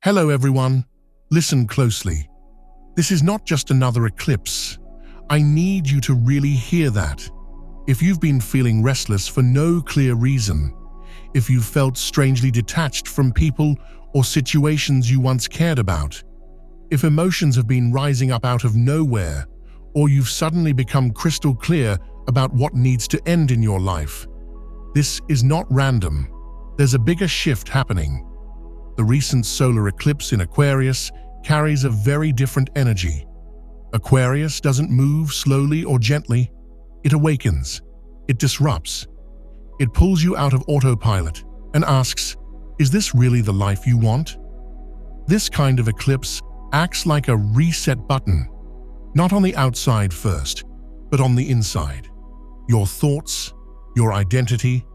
Hello everyone, listen closely. This is not just another eclipse. I need you to really hear that. If you've been feeling restless for no clear reason, if you've felt strangely detached from people or situations you once cared about, if emotions have been rising up out of nowhere, or you've suddenly become crystal clear about what needs to end in your life, this is not random. There's a bigger shift happening. The recent solar eclipse in Aquarius carries a very different energy. Aquarius doesn't move slowly or gently. It awakens. It disrupts. It pulls you out of autopilot and asks, is this really the life you want? This kind of eclipse acts like a reset button, not on the outside first, but on the inside. Your thoughts, your identity,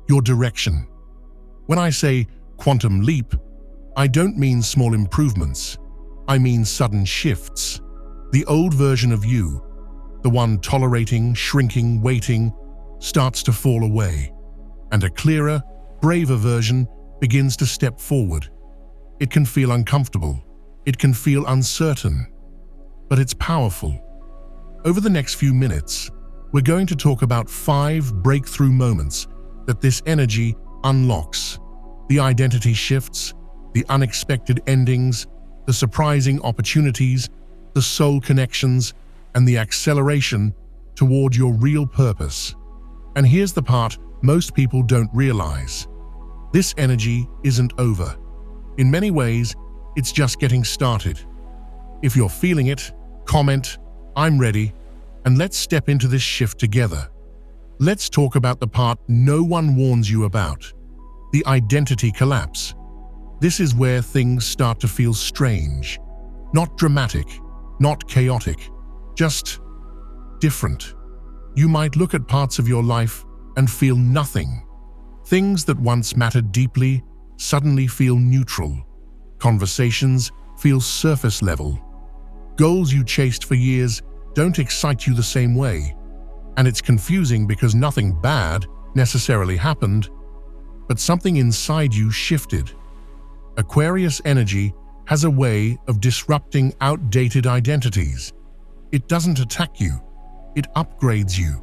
your direction. When I say quantum leap, I don't mean small improvements. I mean sudden shifts. The old version of you, the one tolerating, shrinking, waiting, starts to fall away, and a clearer, braver version begins to step forward. It can feel uncomfortable. It can feel uncertain, but it's powerful. Over the next few minutes, we're going to talk about 5 breakthrough moments that this energy unlocks. The identity shifts, the unexpected endings, the surprising opportunities, the soul connections, and the acceleration toward your real purpose. And here's the part most people don't realize. This energy isn't over. In many ways, it's just getting started. If you're feeling it, comment, I'm ready, and let's step into this shift together. Let's talk about the part no one warns you about, the identity collapse. This is where things start to feel strange. Not dramatic, not chaotic, just different. You might look at parts of your life and feel nothing. Things that once mattered deeply suddenly feel neutral. Conversations feel surface level. Goals you chased for years don't excite you the same way. And it's confusing because nothing bad necessarily happened, but something inside you shifted. Aquarius energy has a way of disrupting outdated identities. It doesn't attack you, it upgrades you.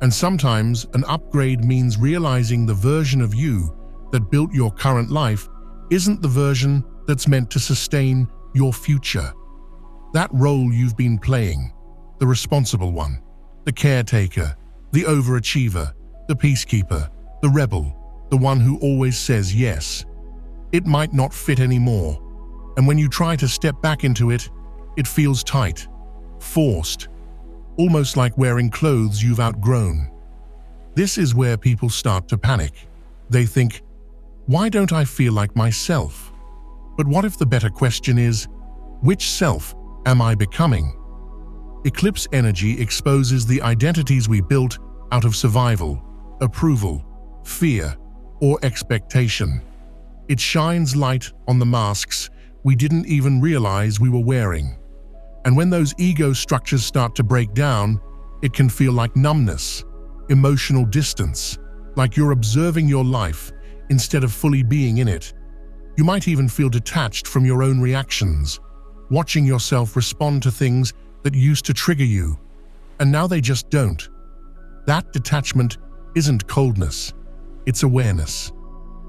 And sometimes an upgrade means realizing the version of you that built your current life isn't the version that's meant to sustain your future. That role you've been playing, the responsible one, the caretaker, the overachiever, the peacekeeper, the rebel, the one who always says yes, it might not fit anymore. And when you try to step back into it, it feels tight, forced, almost like wearing clothes you've outgrown. This is where people start to panic. They think, why don't I feel like myself? But what if the better question is, which self am I becoming? Eclipse energy exposes the identities we built out of survival, approval, fear, or expectation. It shines light on the masks we didn't even realize we were wearing. And when those ego structures start to break down, it can feel like numbness, emotional distance, like you're observing your life instead of fully being in it. You might even feel detached from your own reactions, watching yourself respond to things that used to trigger you, and now they just don't. That detachment isn't coldness, it's awareness.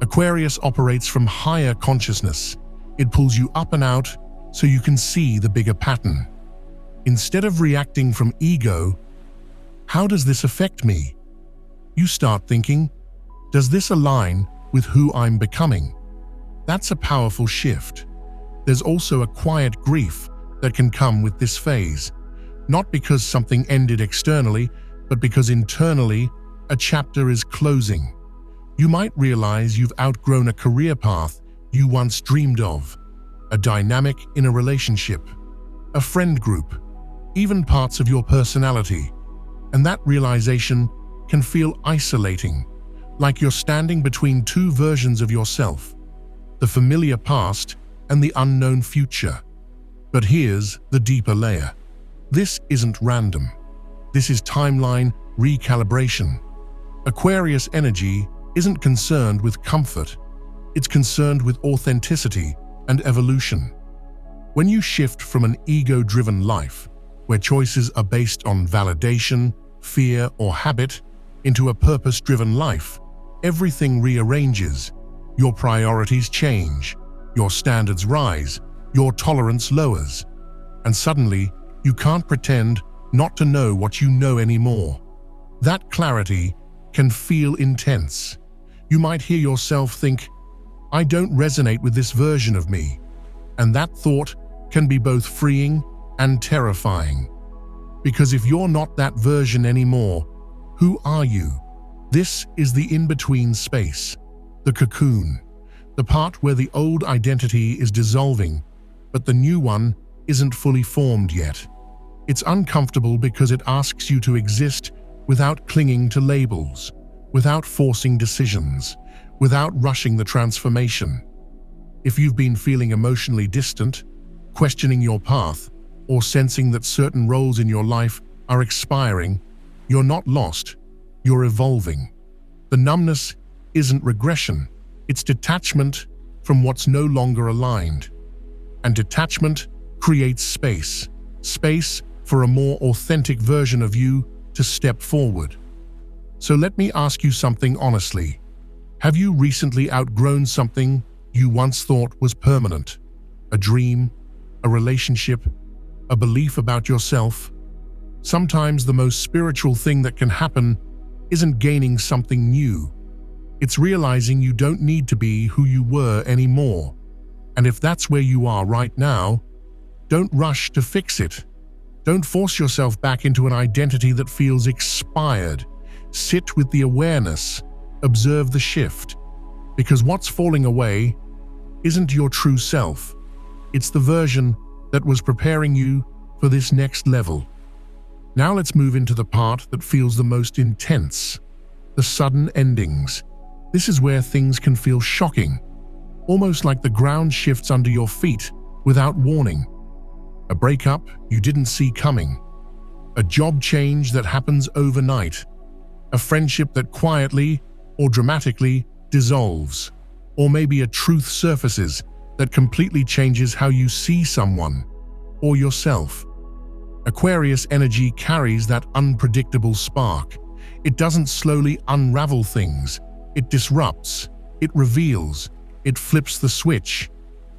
Aquarius operates from higher consciousness. It pulls you up and out so you can see the bigger pattern. Instead of reacting from ego, how does this affect me? You start thinking, does this align with who I'm becoming? That's a powerful shift. There's also a quiet grief that can come with this phase, not because something ended externally, but because internally a chapter is closing. You might realize you've outgrown a career path you once dreamed of, a dynamic in a relationship, a friend group, even parts of your personality. And that realization can feel isolating, like you're standing between 2 versions of yourself, the familiar past and the unknown future. But here's the deeper layer. This isn't random. This is timeline recalibration. Aquarius energy isn't concerned with comfort. It's concerned with authenticity, and evolution. When you shift from an ego-driven life, where choices are based on validation, fear, or habit, into a purpose-driven life, everything rearranges. Your priorities change, your standards rise, your tolerance lowers, and suddenly you can't pretend not to know what you know anymore. That clarity can feel intense. You might hear yourself think, "I don't resonate with this version of me," and that thought can be both freeing and terrifying. Because if you're not that version anymore, who are you? This is the in-between space, the cocoon, the part where the old identity is dissolving, but the new one isn't fully formed yet. It's uncomfortable because it asks you to exist without clinging to labels, without forcing decisions, without rushing the transformation. If you've been feeling emotionally distant, questioning your path, or sensing that certain roles in your life are expiring, you're not lost, you're evolving. The numbness isn't regression, it's detachment from what's no longer aligned. And detachment creates space, space for a more authentic version of you to step forward. So let me ask you something honestly. Have you recently outgrown something you once thought was permanent? A dream, a relationship, a belief about yourself? Sometimes the most spiritual thing that can happen isn't gaining something new. It's realizing you don't need to be who you were anymore. And if that's where you are right now, don't rush to fix it. Don't force yourself back into an identity that feels expired. Sit with the awareness, observe the shift. Because what's falling away isn't your true self. It's the version that was preparing you for this next level. Now let's move into the part that feels the most intense, the sudden endings. This is where things can feel shocking, almost like the ground shifts under your feet without warning. A breakup you didn't see coming, a job change that happens overnight, a friendship that quietly or dramatically dissolves, or maybe a truth surfaces that completely changes how you see someone or yourself. Aquarius energy carries that unpredictable spark. It doesn't slowly unravel things. It disrupts, it reveals, it flips the switch.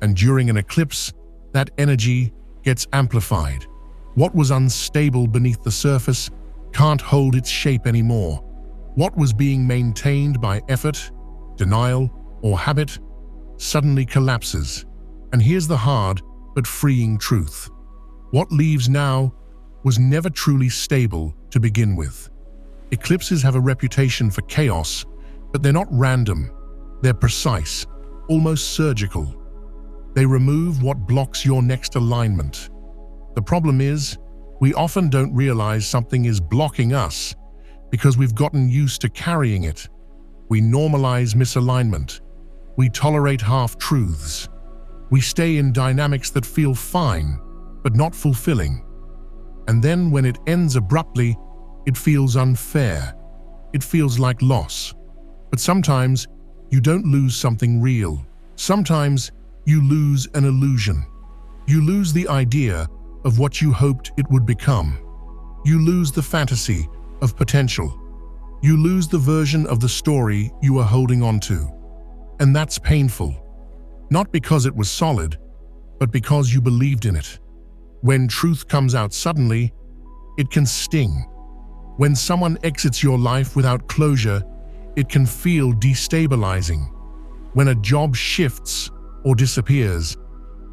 And during an eclipse, that energy gets amplified. What was unstable beneath the surface can't hold its shape anymore. What was being maintained by effort, denial, or habit suddenly collapses. And here's the hard but freeing truth. What leaves now was never truly stable to begin with. Eclipses have a reputation for chaos, but they're not random. They're precise, almost surgical. They remove what blocks your next alignment. The problem is, we often don't realize something is blocking us because we've gotten used to carrying it. We normalize misalignment. We tolerate half-truths. We stay in dynamics that feel fine, but not fulfilling. And then when it ends abruptly, it feels unfair. It feels like loss. But sometimes you don't lose something real. Sometimes you lose an illusion. You lose the idea of what you hoped it would become. You lose the fantasy of potential. You lose the version of the story you were holding on to. And that's painful. Not because it was solid, but because you believed in it. When truth comes out suddenly, it can sting. When someone exits your life without closure, it can feel destabilizing. When a job shifts or disappears,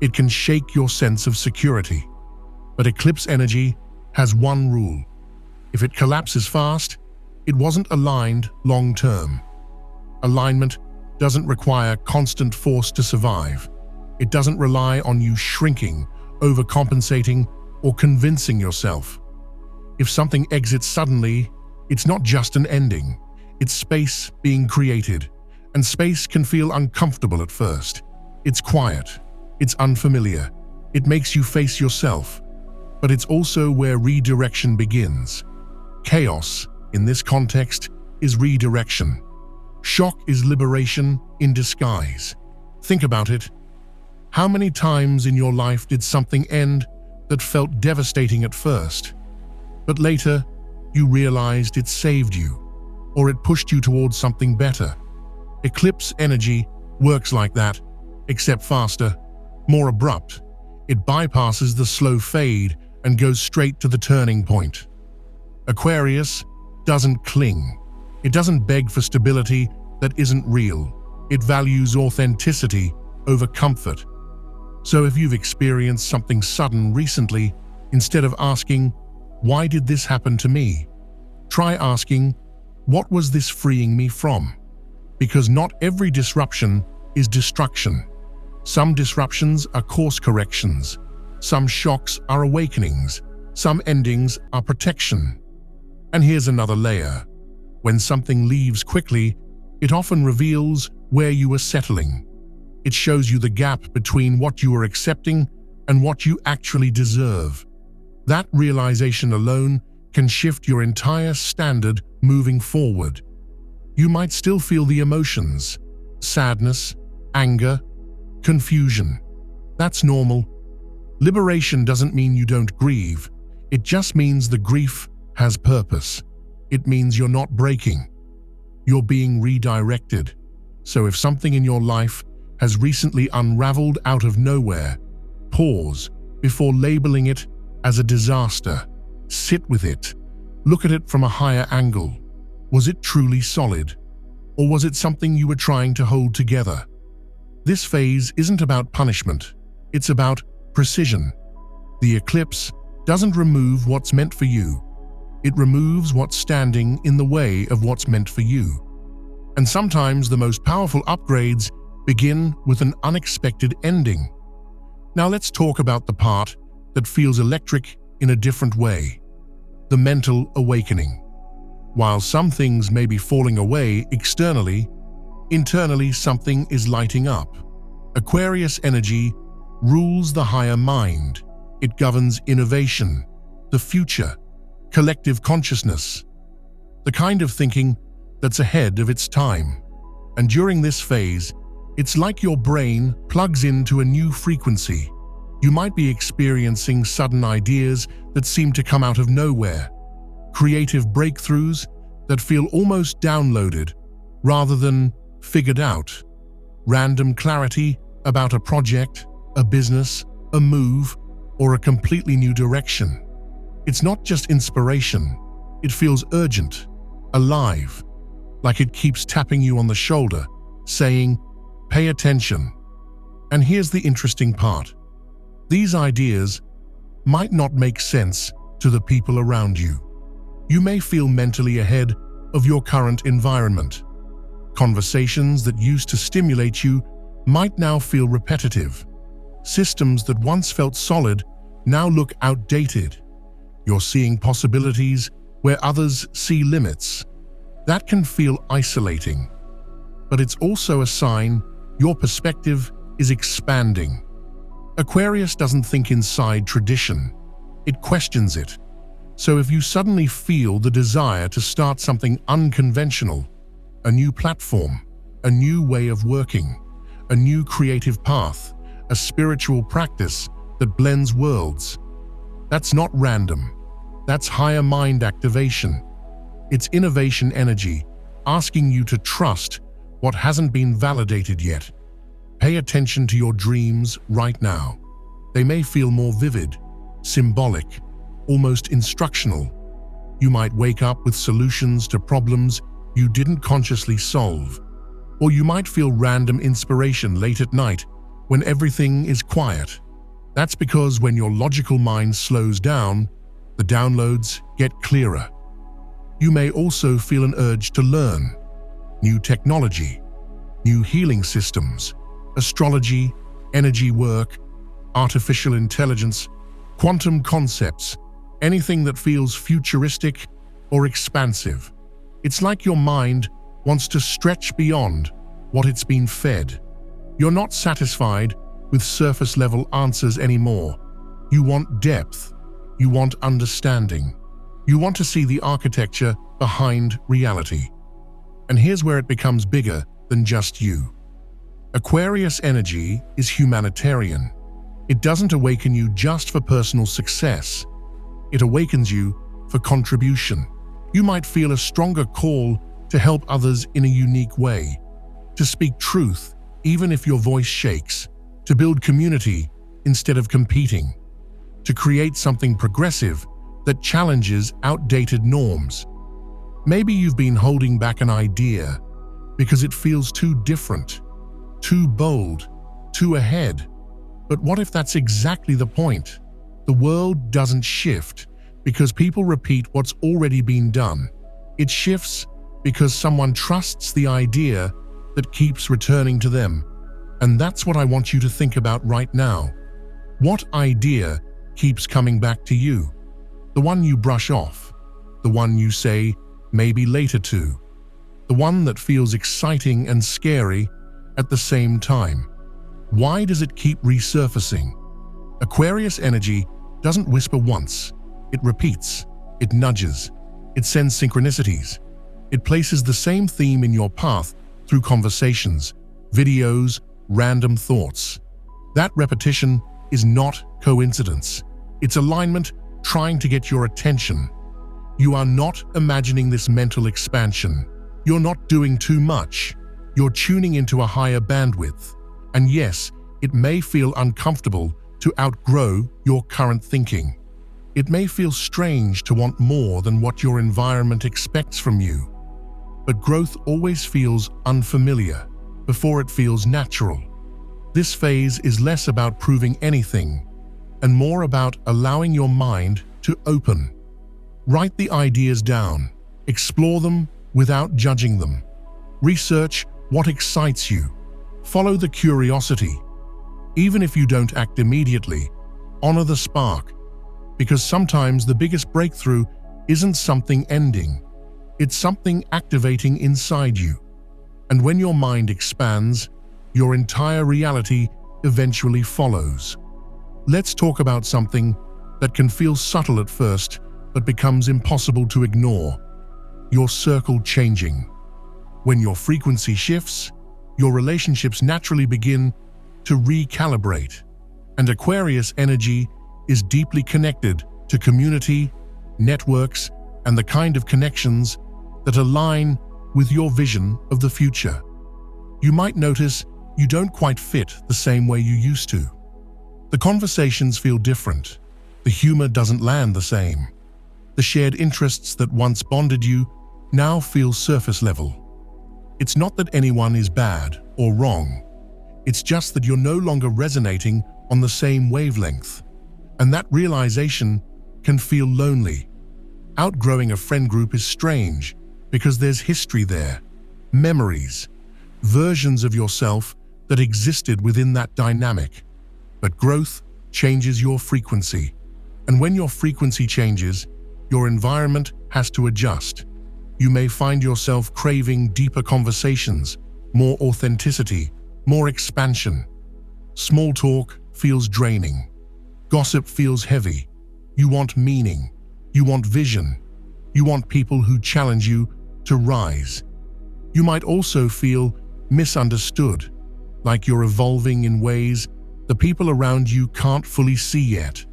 it can shake your sense of security. But eclipse energy has one rule. If it collapses fast, it wasn't aligned long-term. Alignment doesn't require constant force to survive. It doesn't rely on you shrinking, overcompensating, or convincing yourself. If something exits suddenly, it's not just an ending. It's space being created, and space can feel uncomfortable at first. It's quiet. It's unfamiliar. It makes you face yourself. But it's also where redirection begins. Chaos, in this context, is redirection. Shock is liberation in disguise. Think about it. How many times in your life did something end that felt devastating at first, but later you realized it saved you, or it pushed you towards something better? Eclipse energy works like that, except faster, more abrupt. It bypasses the slow fade and goes straight to the turning point. Aquarius doesn't cling. It doesn't beg for stability that isn't real. It values authenticity over comfort. So if you've experienced something sudden recently, instead of asking, "Why did this happen to me?" try asking, "What was this freeing me from?" Because not every disruption is destruction. Some disruptions are course corrections. Some shocks are awakenings. Some endings are protection. And here's another layer. When something leaves quickly, it often reveals where you were settling. It shows you the gap between what you are accepting and what you actually deserve. That realization alone can shift your entire standard moving forward. You might still feel the emotions, sadness, anger, confusion. That's normal. Liberation doesn't mean you don't grieve. It just means the grief has purpose. It means you're not breaking. You're being redirected. So if something in your life has recently unraveled out of nowhere, pause before labeling it as a disaster. Sit with it. Look at it from a higher angle. Was it truly solid? Or was it something you were trying to hold together? This phase isn't about punishment. It's about precision. The eclipse doesn't remove what's meant for you. It removes what's standing in the way of what's meant for you. And sometimes the most powerful upgrades begin with an unexpected ending. Now let's talk about the part that feels electric in a different way. The mental awakening. While some things may be falling away externally, internally something is lighting up. Aquarius energy rules the higher mind. It governs innovation, the future, collective consciousness, the kind of thinking that's ahead of its time. And during this phase, it's like your brain plugs into a new frequency. You might be experiencing sudden ideas that seem to come out of nowhere, creative breakthroughs that feel almost downloaded rather than figured out, random clarity about a project, a business, a move, or a completely new direction. It's not just inspiration. It feels urgent, alive, like it keeps tapping you on the shoulder, saying, "Pay attention." And here's the interesting part. These ideas might not make sense to the people around you. You may feel mentally ahead of your current environment. Conversations that used to stimulate you might now feel repetitive. Systems that once felt solid now look outdated. You're seeing possibilities where others see limits. That can feel isolating, but it's also a sign your perspective is expanding. Aquarius doesn't think inside tradition. It questions it. So if you suddenly feel the desire to start something unconventional, a new platform, a new way of working, a new creative path, a spiritual practice that blends worlds, that's not random. That's higher mind activation. It's innovation energy, asking you to trust what hasn't been validated yet. Pay attention to your dreams right now. They may feel more vivid, symbolic, almost instructional. You might wake up with solutions to problems you didn't consciously solve. Or you might feel random inspiration late at night when everything is quiet. That's because when your logical mind slows down, the downloads get clearer. You may also feel an urge to learn new technology, new healing systems, astrology, energy work, artificial intelligence, quantum concepts, anything that feels futuristic or expansive. It's like your mind wants to stretch beyond what it's been fed. You're not satisfied with surface-level answers anymore. You want depth. You want understanding. You want to see the architecture behind reality. And here's where it becomes bigger than just you. Aquarius energy is humanitarian. It doesn't awaken you just for personal success. It awakens you for contribution. You might feel a stronger call to help others in a unique way, to speak truth even if your voice shakes, to build community instead of competing, to create something progressive that challenges outdated norms. Maybe you've been holding back an idea because it feels too different, too bold, too ahead. But what if that's exactly the point? The world doesn't shift because people repeat what's already been done. It shifts because someone trusts the idea that keeps returning to them. And that's what I want you to think about right now. What idea keeps coming back to you? The one you brush off, the one you say maybe later to, the one that feels exciting and scary at the same time. Why does it keep resurfacing? Aquarius energy doesn't whisper once. It repeats, it nudges, it sends synchronicities. It places the same theme in your path through conversations, videos, random thoughts. That repetition is not coincidence. It's alignment trying to get your attention. You are not imagining this mental expansion. You're not doing too much. You're tuning into a higher bandwidth. And yes, it may feel uncomfortable to outgrow your current thinking. It may feel strange to want more than what your environment expects from you. But growth always feels unfamiliar before it feels natural. This phase is less about proving anything and more about allowing your mind to open. Write the ideas down, explore them without judging them. Research what excites you. Follow the curiosity. Even if you don't act immediately, honor the spark, because sometimes the biggest breakthrough isn't something ending. It's something activating inside you. And when your mind expands, your entire reality eventually follows. Let's talk about something that can feel subtle at first, but becomes impossible to ignore. Your circle changing. When your frequency shifts, your relationships naturally begin to recalibrate. And Aquarius energy is deeply connected to community, networks, and the kind of connections that align with your vision of the future. You might notice you don't quite fit the same way you used to. The conversations feel different. The humor doesn't land the same. The shared interests that once bonded you now feel surface level. It's not that anyone is bad or wrong. It's just that you're no longer resonating on the same wavelength. And that realization can feel lonely. Outgrowing a friend group is strange because there's history there, memories, versions of yourself that existed within that dynamic. But growth changes your frequency. And when your frequency changes, your environment has to adjust. You may find yourself craving deeper conversations, more authenticity, more expansion. Small talk feels draining. Gossip feels heavy. You want meaning. You want vision. You want people who challenge you to rise. You might also feel misunderstood, like you're evolving in ways the people around you can't fully see yet.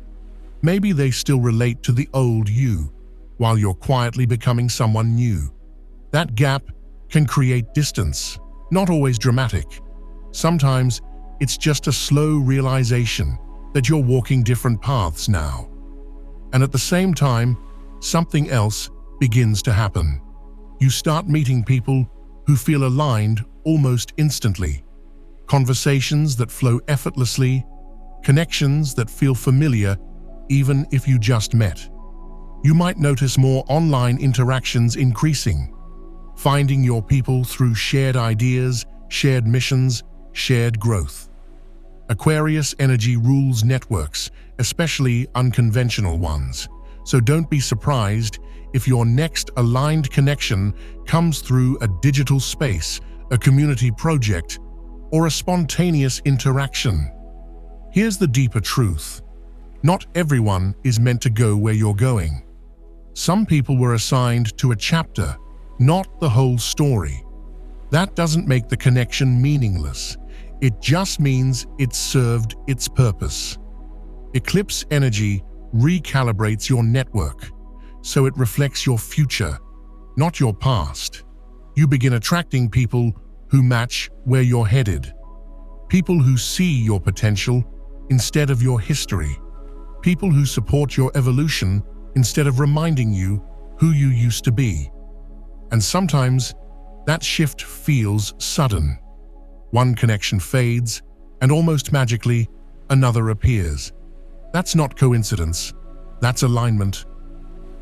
Maybe they still relate to the old you, while you're quietly becoming someone new. That gap can create distance, not always dramatic. Sometimes it's just a slow realization that you're walking different paths now. And at the same time, something else begins to happen. You start meeting people who feel aligned almost instantly. Conversations that flow effortlessly, connections that feel familiar even if you just met. You might notice more online interactions increasing, finding your people through shared ideas, shared missions, shared growth. Aquarius energy rules networks, especially unconventional ones. So don't be surprised if your next aligned connection comes through a digital space, a community project, or a spontaneous interaction. Here's the deeper truth. Not everyone is meant to go where you're going. Some people were assigned to a chapter, not the whole story. That doesn't make the connection meaningless. It just means it served its purpose. Eclipse energy recalibrates your network, so it reflects your future, not your past. You begin attracting people who match where you're headed. People who see your potential instead of your history. People who support your evolution instead of reminding you who you used to be. And sometimes that shift feels sudden. One connection fades, and almost magically, another appears. That's not coincidence, that's alignment.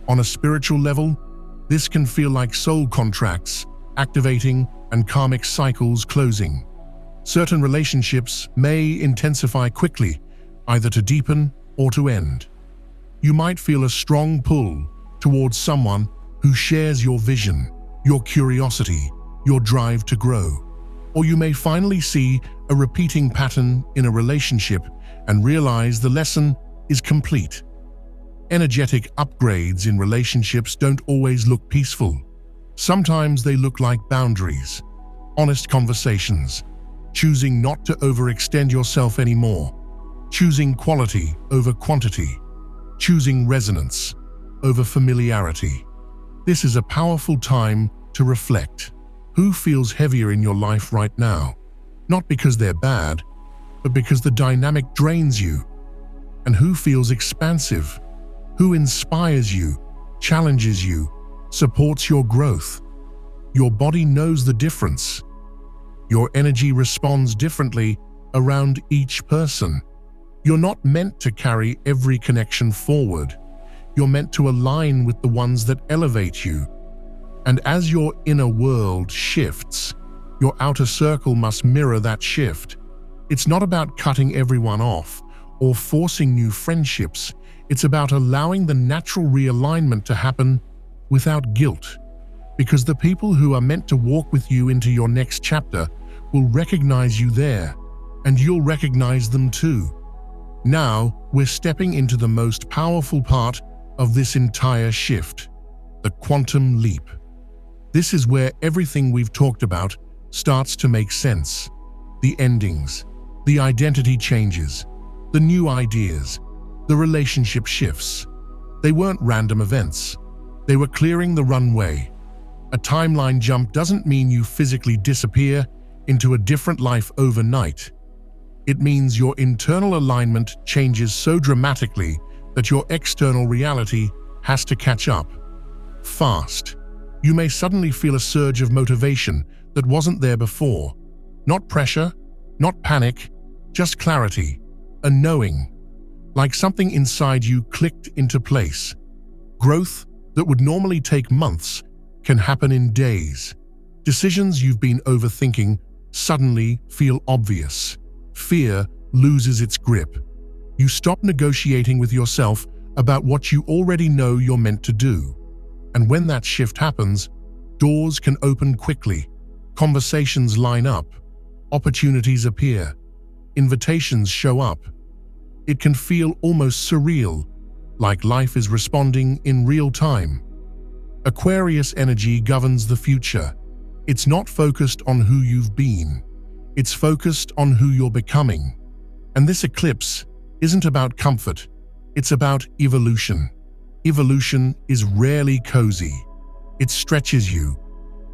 On a spiritual level, this can feel like soul contracts activating and karmic cycles closing. Certain relationships may intensify quickly, either to deepen or to end. You might feel a strong pull towards someone who shares your vision, your curiosity, your drive to grow. Or you may finally see a repeating pattern in a relationship and realize the lesson is complete. Energetic upgrades in relationships don't always look peaceful. Sometimes they look like boundaries, honest conversations, choosing not to overextend yourself anymore, choosing quality over quantity, choosing resonance over familiarity. This is a powerful time to reflect. Who feels heavier in your life right now? Not because they're bad, but because the dynamic drains you. And who feels expansive? Who inspires you, challenges you, supports your growth? Your body knows the difference. Your energy responds differently around each person. You're not meant to carry every connection forward. You're meant to align with the ones that elevate you. And as your inner world shifts, your outer circle must mirror that shift. It's not about cutting everyone off or forcing new friendships. It's about allowing the natural realignment to happen without guilt. Because the people who are meant to walk with you into your next chapter will recognize you there, and you'll recognize them too. Now, we're stepping into the most powerful part of this entire shift, the quantum leap. This is where everything we've talked about starts to make sense. The endings, the identity changes, the new ideas, the relationship shifts. They weren't random events. They were clearing the runway. A timeline jump doesn't mean you physically disappear into a different life overnight. It means your internal alignment changes so dramatically that your external reality has to catch up. Fast. You may suddenly feel a surge of motivation that wasn't there before. Not pressure, not panic, just clarity, a knowing. Like something inside you clicked into place. Growth that would normally take months can happen in days. Decisions you've been overthinking suddenly feel obvious. Fear loses its grip. You stop negotiating with yourself about what you already know you're meant to do. And when that shift happens, doors can open quickly, conversations line up, opportunities appear, invitations show up. It can feel almost surreal, like life is responding in real time. Aquarius energy governs the future. It's not focused on who you've been. It's focused on who you're becoming. And this eclipse isn't about comfort. It's about evolution. Evolution is rarely cozy. It stretches you.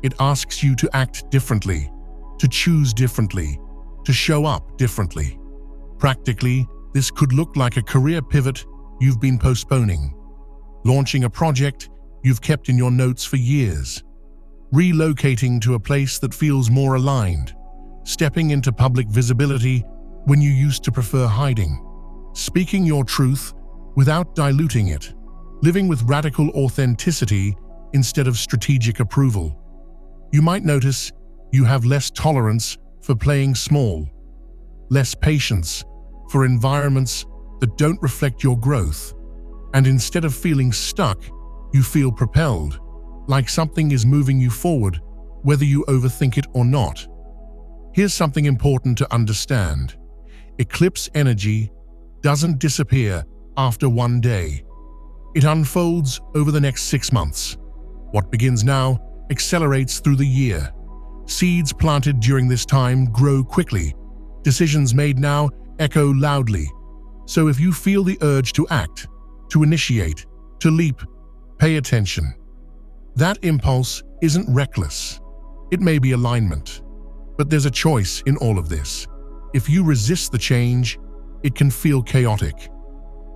It asks you to act differently, to choose differently, to show up differently. Practically, this could look like a career pivot you've been postponing, launching a project you've kept in your notes for years, relocating to a place that feels more aligned, stepping into public visibility when you used to prefer hiding, speaking your truth without diluting it, living with radical authenticity instead of strategic approval. You might notice you have less tolerance for playing small, less patience for environments that don't reflect your growth, and instead of feeling stuck, you feel propelled, like something is moving you forward, whether you overthink it or not. Here's something important to understand. Eclipse energy doesn't disappear after one day. It unfolds over the next 6 months. What begins now accelerates through the year. Seeds planted during this time grow quickly, Decisions made now echo loudly. So if you feel the urge to act, to initiate, to leap, pay attention. That impulse isn't reckless. It may be alignment. But there's a choice in all of this. If you resist the change, it can feel chaotic.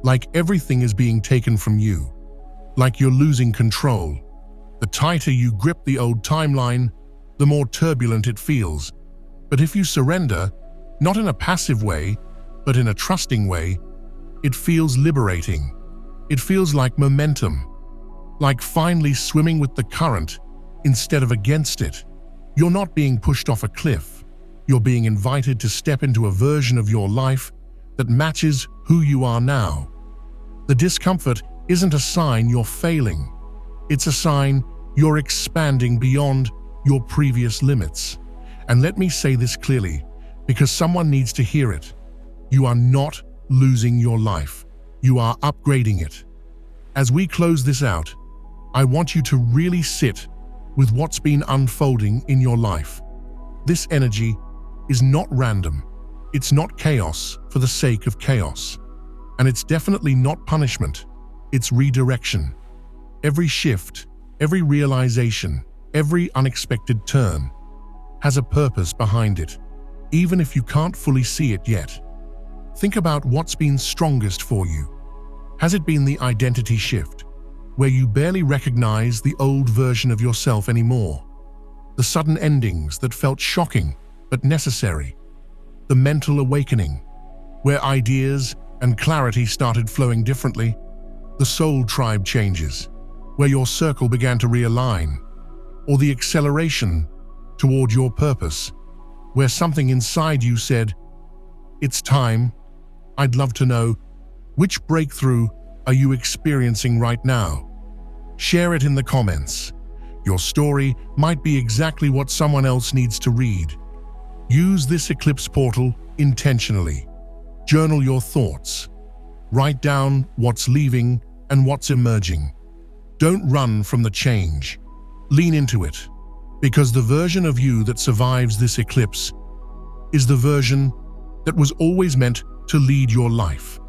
Like everything is being taken from you. Like you're losing control. The tighter you grip the old timeline, the more turbulent it feels. But if you surrender, not in a passive way, but in a trusting way, it feels liberating. It feels like momentum, like finally swimming with the current instead of against it. You're not being pushed off a cliff. You're being invited to step into a version of your life that matches who you are now. The discomfort isn't a sign you're failing. It's a sign you're expanding beyond your previous limits. And let me say this clearly, because someone needs to hear it. You are not losing your life. You are upgrading it. As we close this out, I want you to really sit with what's been unfolding in your life. This energy is not random. It's not chaos for the sake of chaos. And it's definitely not punishment. It's redirection. Every shift, every realization, every unexpected turn has a purpose behind it, even if you can't fully see it yet. Think about what's been strongest for you. Has it been the identity shift, where you barely recognize the old version of yourself anymore? The sudden endings that felt shocking but necessary? The mental awakening, where ideas and clarity started flowing differently? The soul tribe changes, where your circle began to realign? Or the acceleration toward your purpose, where something inside you said, "It's time"? I'd love to know, which breakthrough are you experiencing right now? Share it in the comments. Your story might be exactly what someone else needs to read. Use this eclipse portal intentionally. Journal your thoughts. Write down what's leaving and what's emerging. Don't run from the change. Lean into it, because the version of you that survives this eclipse is the version that was always meant to lead your life.